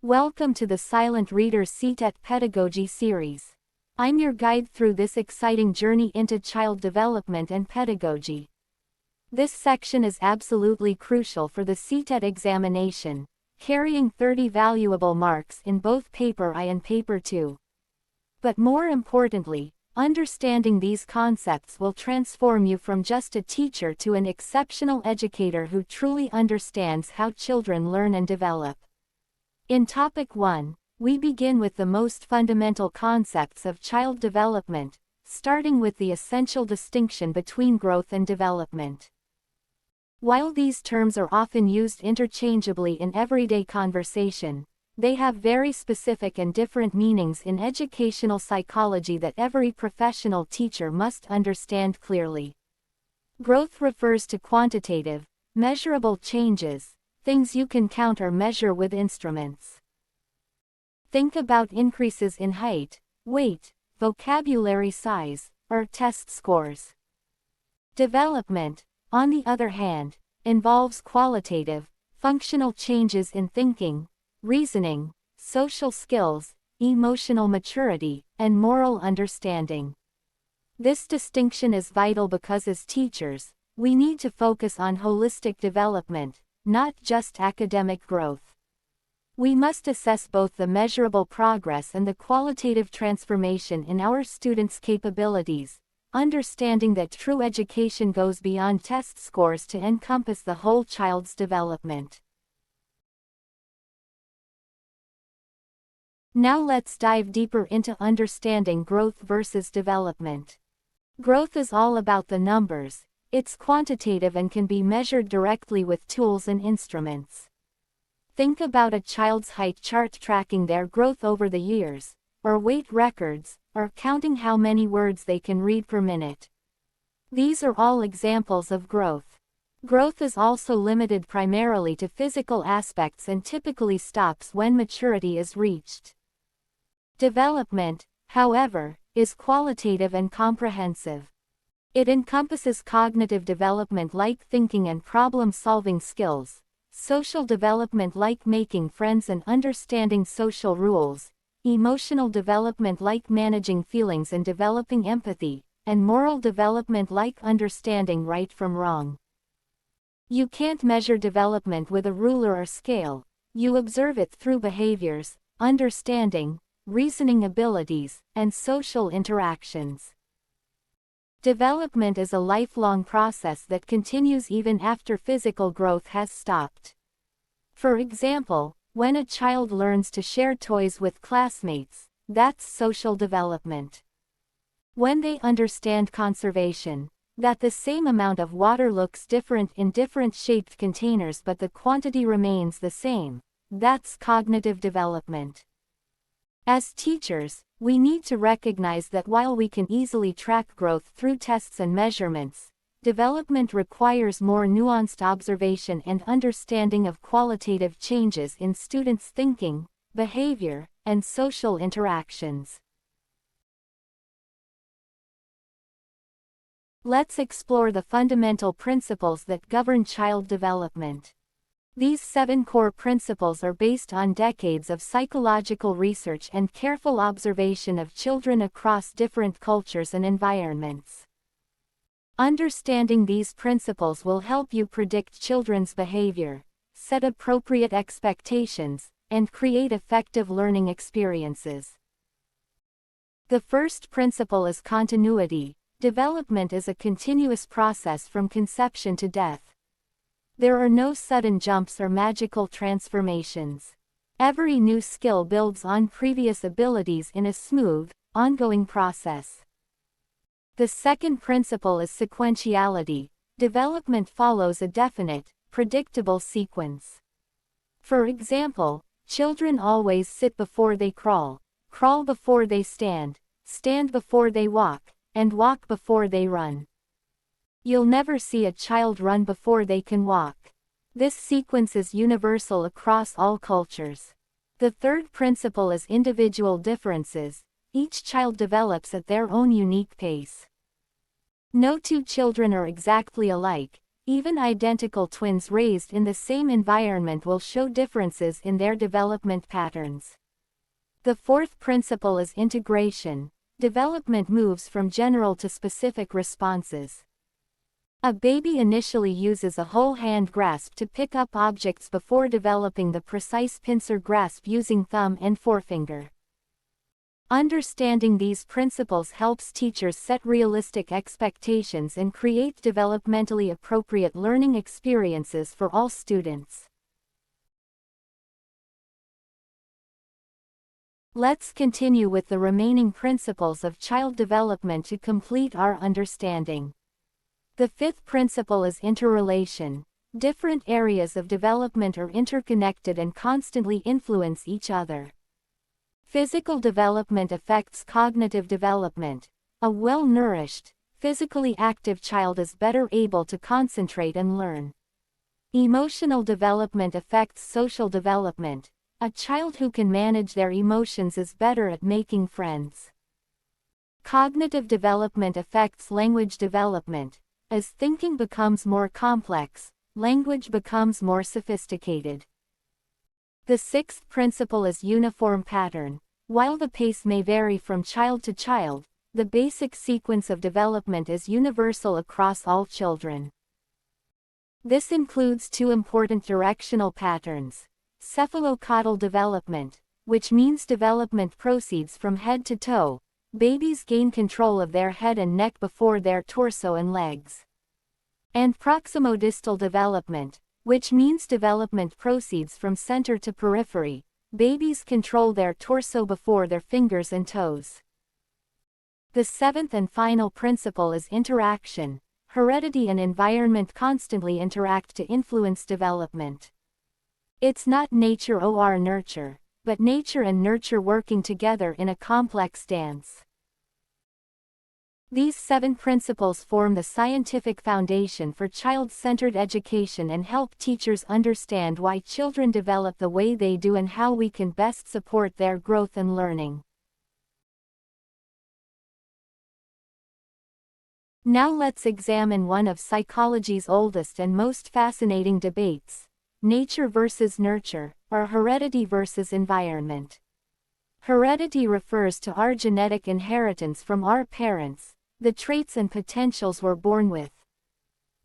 Welcome to the SilentReader CTET Pedagogy Series. I'm your guide through this exciting journey into child development and pedagogy. This section is absolutely crucial for the CTET examination, carrying 30 valuable marks in both Paper I and Paper II. But more importantly, understanding these concepts will transform you from just a teacher to an exceptional educator who truly understands how children learn and develop. In Topic 1, we begin with the most fundamental concepts of child development, starting with the essential distinction between growth and development. While these terms are often used interchangeably in everyday conversation, they have very specific and different meanings in educational psychology that every professional teacher must understand clearly. Growth refers to quantitative, measurable changes, things you can count or measure with instruments. Think about increases in height, weight, vocabulary size, or test scores. Development, on the other hand, involves qualitative, functional changes in thinking, reasoning, social skills, emotional maturity, and moral understanding. This distinction is vital because as teachers, we need to focus on holistic development, not just academic growth. We must assess both the measurable progress and the qualitative transformation in our students' capabilities, understanding that true education goes beyond test scores to encompass the whole child's development. Now let's dive deeper into understanding growth versus development. Growth is all about the numbers, it's quantitative and can be measured directly with tools and instruments. Think about a child's height chart tracking their growth over the years, or weight records, or counting how many words they can read per minute. These are all examples of growth. Growth is also limited primarily to physical aspects and typically stops when maturity is reached. Development, however, is qualitative and comprehensive. It encompasses cognitive development like thinking and problem-solving skills, social development like making friends and understanding social rules, emotional development like managing feelings and developing empathy, and moral development like understanding right from wrong. You can't measure development with a ruler or scale, you observe it through behaviors, understanding, reasoning abilities, and social interactions. Development is a lifelong process that continues even after physical growth has stopped. For example, when a child learns to share toys with classmates, that's social development. When they understand conservation, that the same amount of water looks different in different shaped containers but the quantity remains the same, that's cognitive development. As teachers, we need to recognize that while we can easily track growth through tests and measurements, development requires more nuanced observation and understanding of qualitative changes in students' thinking, behavior, and social interactions. Let's explore the fundamental principles that govern child development. These 7 core principles are based on decades of psychological research and careful observation of children across different cultures and environments. Understanding these principles will help you predict children's behavior, set appropriate expectations, and create effective learning experiences. The first principle is continuity. Development is a continuous process from conception to death. There are no sudden jumps or magical transformations. Every new skill builds on previous abilities in a smooth, ongoing process. The second principle is sequentiality. Development follows a definite, predictable sequence. For example, children always sit before they crawl before they stand before they walk, and walk before they run. You'll never see a child run before they can walk. This sequence is universal across all cultures. The third principle is individual differences. Each child develops at their own unique pace. No two children are exactly alike, Even identical twins raised in the same environment will show differences in their development patterns. The fourth principle is integration. Development moves from general to specific responses. A baby initially uses a whole hand grasp to pick up objects before developing the precise pincer grasp using thumb and forefinger. Understanding these principles helps teachers set realistic expectations and create developmentally appropriate learning experiences for all students. Let's continue with the remaining principles of child development to complete our understanding. The fifth principle is interrelation. Different areas of development are interconnected and constantly influence each other. Physical development affects cognitive development. A well-nourished, physically active child is better able to concentrate and learn. Emotional development affects social development. A child who can manage their emotions is better at making friends. Cognitive development affects language development. As thinking becomes more complex, language becomes more sophisticated. The sixth principle is uniform pattern. While the pace may vary from child to child, the basic sequence of development is universal across all children. This includes two important directional patterns. Cephalocaudal development, which means development proceeds from head to toe. Babies gain control of their head and neck before their torso and legs. And proximodistal development, which means development proceeds from center to periphery. Babies control their torso before their fingers and toes. The seventh and final principle is interaction. Heredity and environment constantly interact to influence development. It's not nature or nurture, but nature and nurture working together in a complex dance. These 7 principles form the scientific foundation for child-centered education and help teachers understand why children develop the way they do and how we can best support their growth and learning. Now let's examine one of psychology's oldest and most fascinating debates: nature versus nurture, or heredity versus environment. Heredity refers to our genetic inheritance from our parents, the traits and potentials we're born with.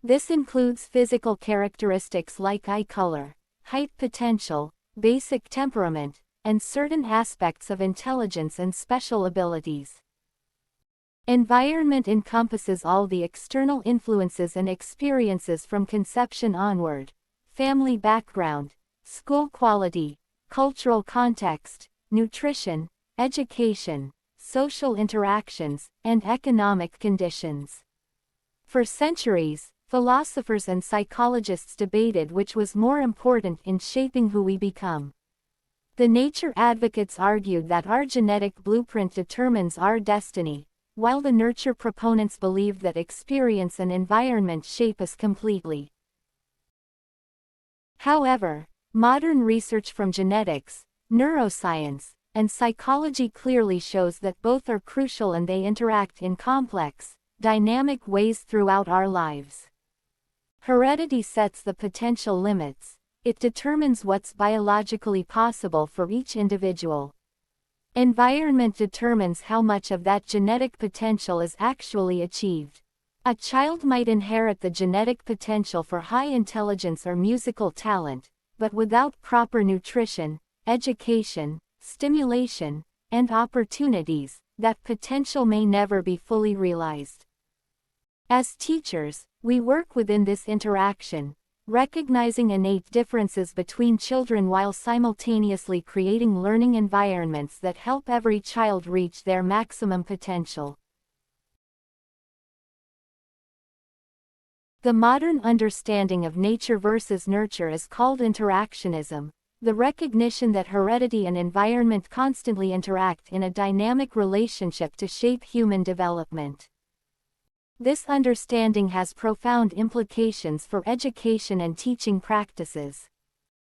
This includes physical characteristics like eye color, height potential, basic temperament, and certain aspects of intelligence and special abilities. Environment encompasses all the external influences and experiences from conception onward: family background, school quality, cultural context, nutrition, education, social interactions, and economic conditions. For centuries, philosophers and psychologists debated which was more important in shaping who we become. The nature advocates argued that our genetic blueprint determines our destiny, while the nurture proponents believed that experience and environment shape us completely. However, modern research from genetics, neuroscience, and psychology clearly shows that both are crucial and they interact in complex, dynamic ways throughout our lives. Heredity sets the potential limits. It determines what's biologically possible for each individual. Environment determines how much of that genetic potential is actually achieved. A child might inherit the genetic potential for high intelligence or musical talent, but without proper nutrition, education, stimulation, and opportunities, that potential may never be fully realized. As teachers, we work within this interaction, recognizing innate differences between children while simultaneously creating learning environments that help every child reach their maximum potential. The modern understanding of nature versus nurture is called interactionism, the recognition that heredity and environment constantly interact in a dynamic relationship to shape human development. This understanding has profound implications for education and teaching practices.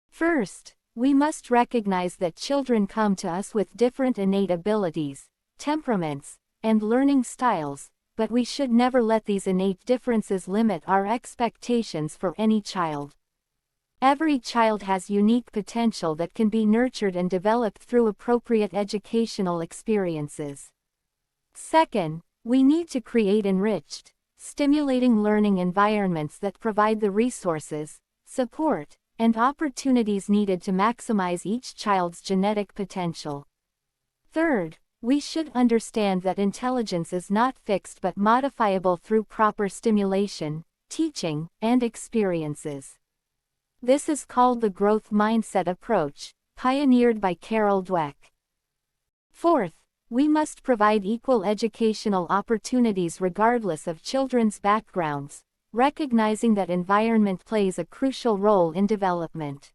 First, we must recognize that children come to us with different innate abilities, temperaments, and learning styles, but we should never let these innate differences limit our expectations for any child. Every child has unique potential that can be nurtured and developed through appropriate educational experiences. Second, we need to create enriched, stimulating learning environments that provide the resources, support, and opportunities needed to maximize each child's genetic potential. Third, we should understand that intelligence is not fixed but modifiable through proper stimulation, teaching, and experiences. This is called the growth mindset approach, pioneered by Carol Dweck. Fourth, we must provide equal educational opportunities regardless of children's backgrounds, recognizing that environment plays a crucial role in development.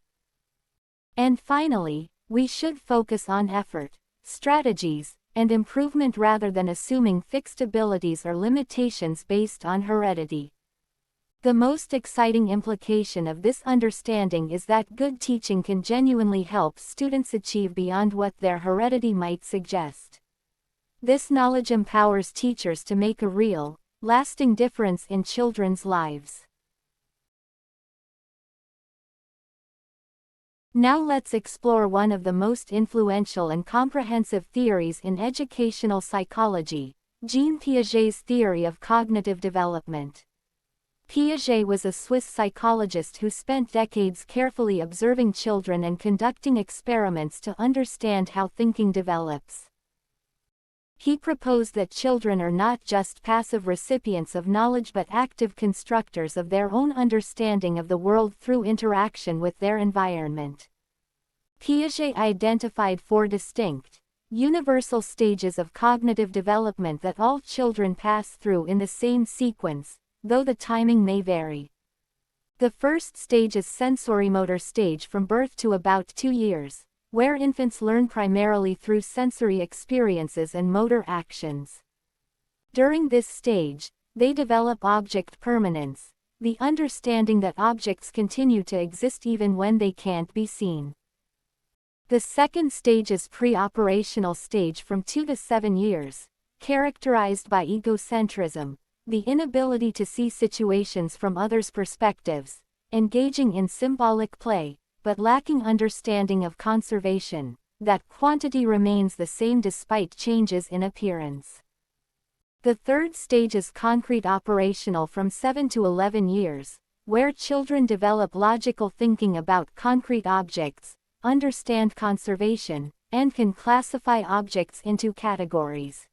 And finally, we should focus on effort, strategies, and improvement rather than assuming fixed abilities or limitations based on heredity. The most exciting implication of this understanding is that good teaching can genuinely help students achieve beyond what their heredity might suggest. This knowledge empowers teachers to make a real, lasting difference in children's lives. Now let's explore one of the most influential and comprehensive theories in educational psychology, Jean Piaget's theory of cognitive development. Piaget was a Swiss psychologist who spent decades carefully observing children and conducting experiments to understand how thinking develops. He proposed that children are not just passive recipients of knowledge but active constructors of their own understanding of the world through interaction with their environment. Piaget identified 4 distinct, universal stages of cognitive development that all children pass through in the same sequence, though the timing may vary. The first stage is sensorimotor stage from birth to about 2 years, where infants learn primarily through sensory experiences and motor actions. During this stage, they develop object permanence, the understanding that objects continue to exist even when they can't be seen. The second stage is pre-operational stage from 2 to 7 years, characterized by egocentrism, the inability to see situations from others' perspectives, engaging in symbolic play, but lacking understanding of conservation, that quantity remains the same despite changes in appearance. The third stage is concrete operational from 7 to 11 years, where children develop logical thinking about concrete objects, understand conservation, and can classify objects into categories.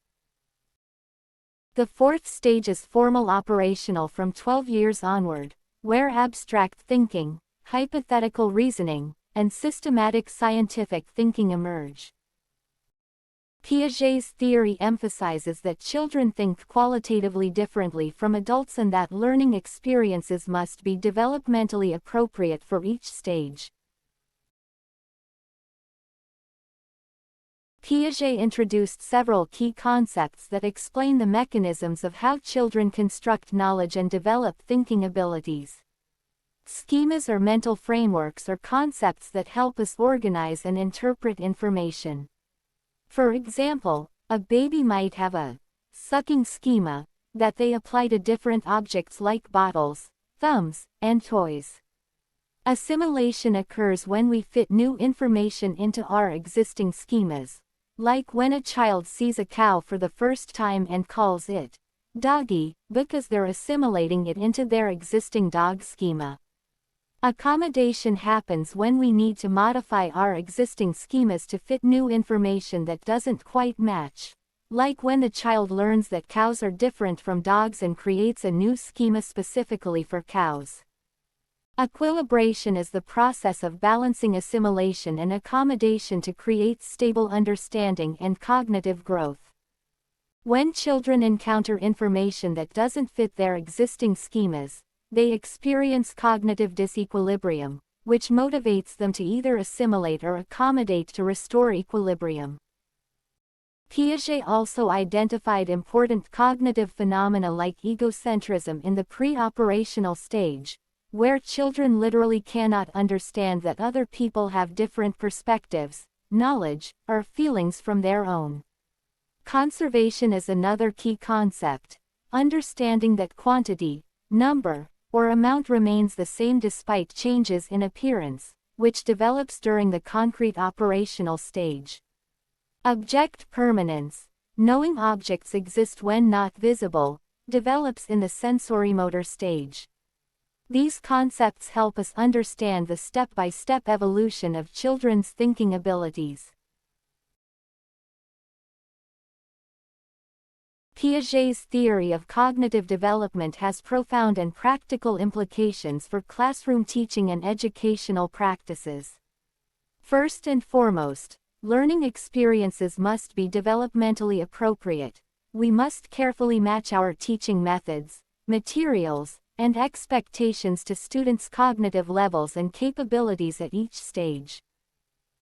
The fourth stage is formal operational from 12 years onward, where abstract thinking, hypothetical reasoning, and systematic scientific thinking emerge. Piaget's theory emphasizes that children think qualitatively differently from adults and that learning experiences must be developmentally appropriate for each stage. Piaget introduced several key concepts that explain the mechanisms of how children construct knowledge and develop thinking abilities. Schemas or mental frameworks are concepts that help us organize and interpret information. For example, a baby might have a sucking schema that they apply to different objects like bottles, thumbs, and toys. Assimilation occurs when we fit new information into our existing schemas, like when a child sees a cow for the first time and calls it doggy, because they're assimilating it into their existing dog schema. Accommodation happens when we need to modify our existing schemas to fit new information that doesn't quite match, like when the child learns that cows are different from dogs and creates a new schema specifically for cows. Equilibration is the process of balancing assimilation and accommodation to create stable understanding and cognitive growth. When children encounter information that doesn't fit their existing schemas, they experience cognitive disequilibrium, which motivates them to either assimilate or accommodate to restore equilibrium. Piaget also identified important cognitive phenomena like egocentrism in the pre-operational stage, where children literally cannot understand that other people have different perspectives, knowledge, or feelings from their own. Conservation is another key concept. understanding that quantity, number, or amount remains the same despite changes in appearance, which develops during the concrete operational stage. Object permanence, knowing objects exist when not visible, develops in the sensorimotor stage. These concepts help us understand the step-by-step evolution of children's thinking abilities. Piaget's theory of cognitive development has profound and practical implications for classroom teaching and educational practices. First and foremost, learning experiences must be developmentally appropriate. We must carefully match our teaching methods, materials, and expectations to students' cognitive levels and capabilities at each stage.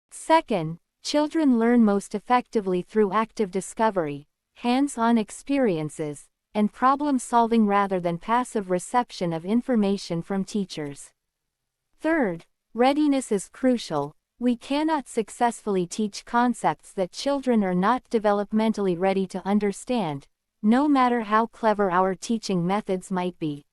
Second, children learn most effectively through active discovery, hands-on experiences, and problem-solving rather than passive reception of information from teachers. Third, readiness is crucial. We cannot successfully teach concepts that children are not developmentally ready to understand, no matter how clever our teaching methods might be.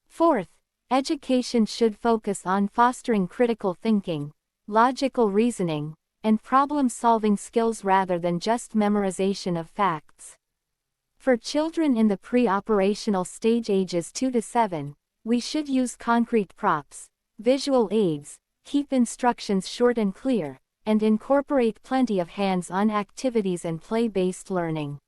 Fourth, education should focus on fostering critical thinking, logical reasoning, and problem-solving skills rather than just memorization of facts. For children in the pre-operational stage ages 2 to 7, we should use concrete props, visual aids, keep instructions short and clear, and incorporate plenty of hands-on activities and play-based learning.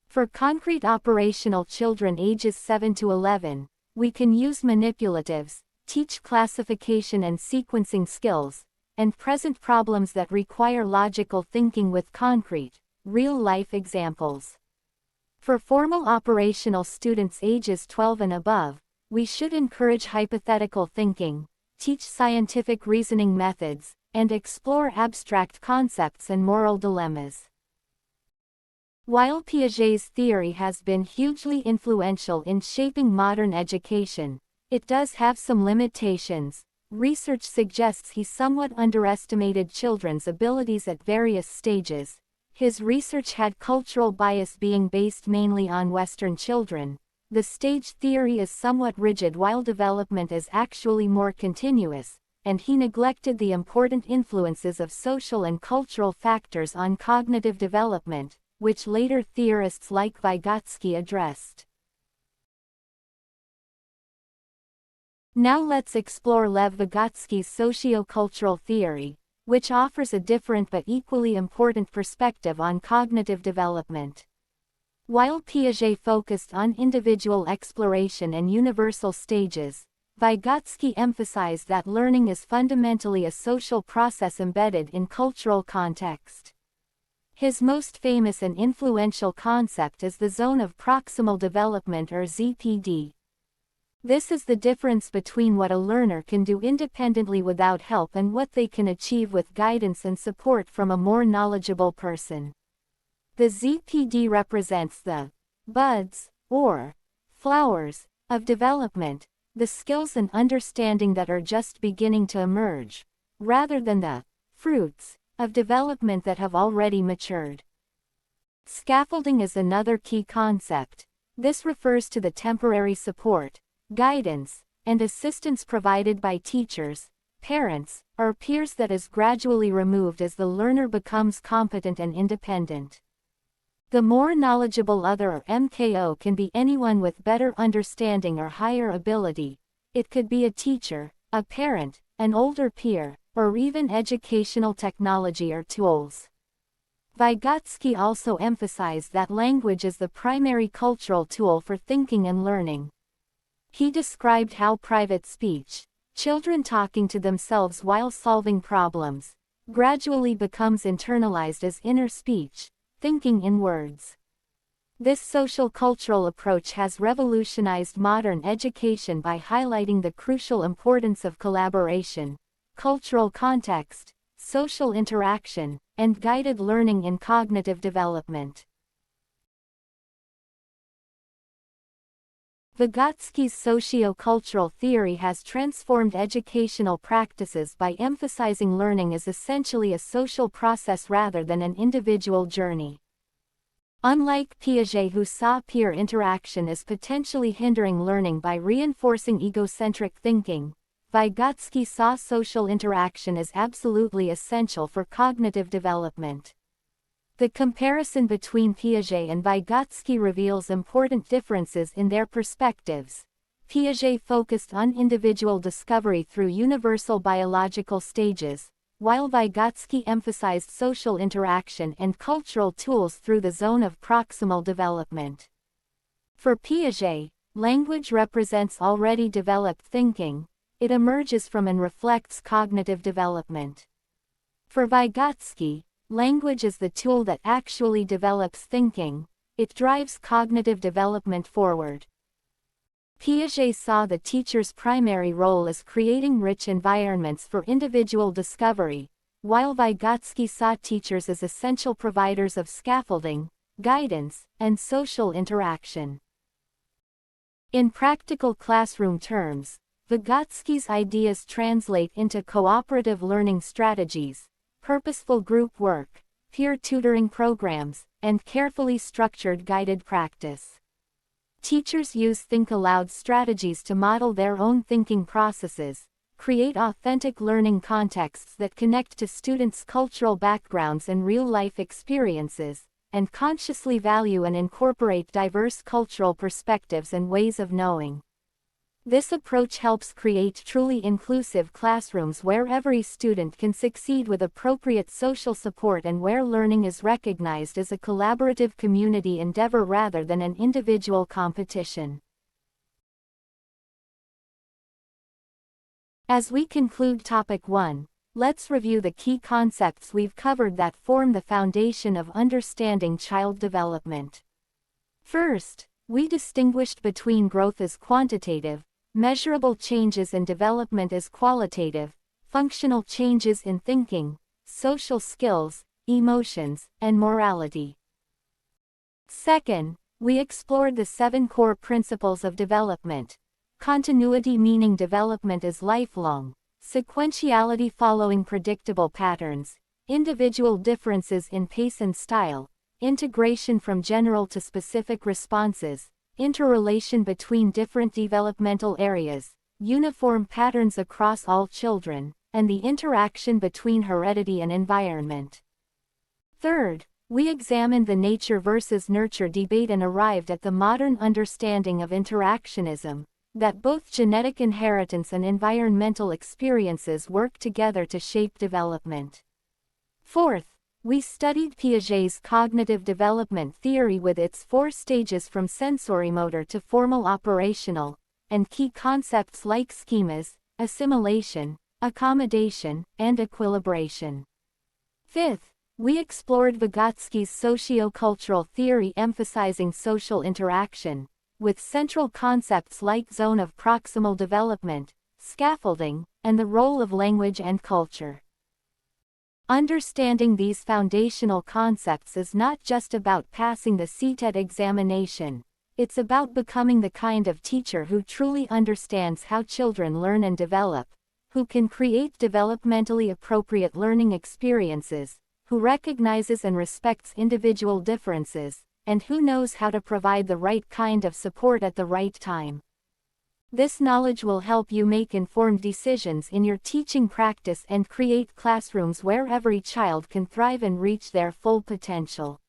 For concrete operational children ages 7 to 11, we can use manipulatives, teach classification and sequencing skills, and present problems that require logical thinking with concrete, real-life examples. For formal operational students ages 12 and above, we should encourage hypothetical thinking, teach scientific reasoning methods, and explore abstract concepts and moral dilemmas. While Piaget's theory has been hugely influential in shaping modern education, it does have some limitations. Research suggests he somewhat underestimated children's abilities at various stages. His research had cultural bias being based mainly on Western children. The stage theory is somewhat rigid while development is actually more continuous, and he neglected the important influences of social and cultural factors on cognitive development, which later theorists like Vygotsky addressed. Now let's explore Lev Vygotsky's socio-cultural theory, which offers a different but equally important perspective on cognitive development. While Piaget focused on individual exploration and universal stages, Vygotsky emphasized that learning is fundamentally a social process embedded in cultural context. His most famous and influential concept is the zone of proximal development or ZPD. This is the difference between what a learner can do independently without help and what they can achieve with guidance and support from a more knowledgeable person. The ZPD represents the buds, or flowers, of development, the skills and understanding that are just beginning to emerge, rather than the fruits of development that have already matured. Scaffolding is another key concept. This refers to the temporary support, guidance, and assistance provided by teachers, parents, or peers that is gradually removed as the learner becomes competent and independent. The more knowledgeable other or MKO can be anyone with better understanding or higher ability. It could be a teacher, a parent, an older peer, or even educational technology or tools. Vygotsky also emphasized that language is the primary cultural tool for thinking and learning. He described how private speech, children talking to themselves while solving problems, gradually becomes internalized as inner speech, thinking in words. This social-cultural approach has revolutionized modern education by highlighting the crucial importance of collaboration, cultural context, social interaction, and guided learning in cognitive development. Vygotsky's socio-cultural theory has transformed educational practices by emphasizing learning as essentially a social process rather than an individual journey. Unlike Piaget, who saw peer interaction as potentially hindering learning by reinforcing egocentric thinking, Vygotsky saw social interaction as absolutely essential for cognitive development. The comparison between Piaget and Vygotsky reveals important differences in their perspectives. Piaget focused on individual discovery through universal biological stages, while Vygotsky emphasized social interaction and cultural tools through the zone of proximal development. For Piaget, language represents already developed thinking. It emerges from and reflects cognitive development. For Vygotsky, language is the tool that actually develops thinking. It drives cognitive development forward. Piaget saw the teacher's primary role as creating rich environments for individual discovery, while Vygotsky saw teachers as essential providers of scaffolding, guidance, and social interaction. In practical classroom terms, Vygotsky's ideas translate into cooperative learning strategies, purposeful group work, peer tutoring programs, and carefully structured guided practice. Teachers use think-aloud strategies to model their own thinking processes, create authentic learning contexts that connect to students' cultural backgrounds and real-life experiences, and consciously value and incorporate diverse cultural perspectives and ways of knowing. This approach helps create truly inclusive classrooms where every student can succeed with appropriate social support and where learning is recognized as a collaborative community endeavor rather than an individual competition. As we conclude Topic 1, let's review the key concepts we've covered that form the foundation of understanding child development. First, we distinguished between growth as quantitative, measurable changes in development as qualitative, functional changes in thinking, social skills, emotions, and morality. Second, we explored the 7 core principles of development. Continuity, meaning development is lifelong, sequentiality following predictable patterns, individual differences in pace and style, integration from general to specific responses, interrelation between different developmental areas, uniform patterns across all children, and the interaction between heredity and environment. Third, we examined the nature versus nurture debate and arrived at the modern understanding of interactionism, that both genetic inheritance and environmental experiences work together to shape development. Fourth, we studied Piaget's cognitive development theory with its 4 stages from sensorimotor to formal operational, and key concepts like schemas, assimilation, accommodation, and equilibration. Fifth, we explored Vygotsky's socio-cultural theory emphasizing social interaction, with central concepts like zone of proximal development, scaffolding, and the role of language and culture. Understanding these foundational concepts is not just about passing the CTET examination, it's about becoming the kind of teacher who truly understands how children learn and develop, who can create developmentally appropriate learning experiences, who recognizes and respects individual differences, and who knows how to provide the right kind of support at the right time. This knowledge will help you make informed decisions in your teaching practice and create classrooms where every child can thrive and reach their full potential.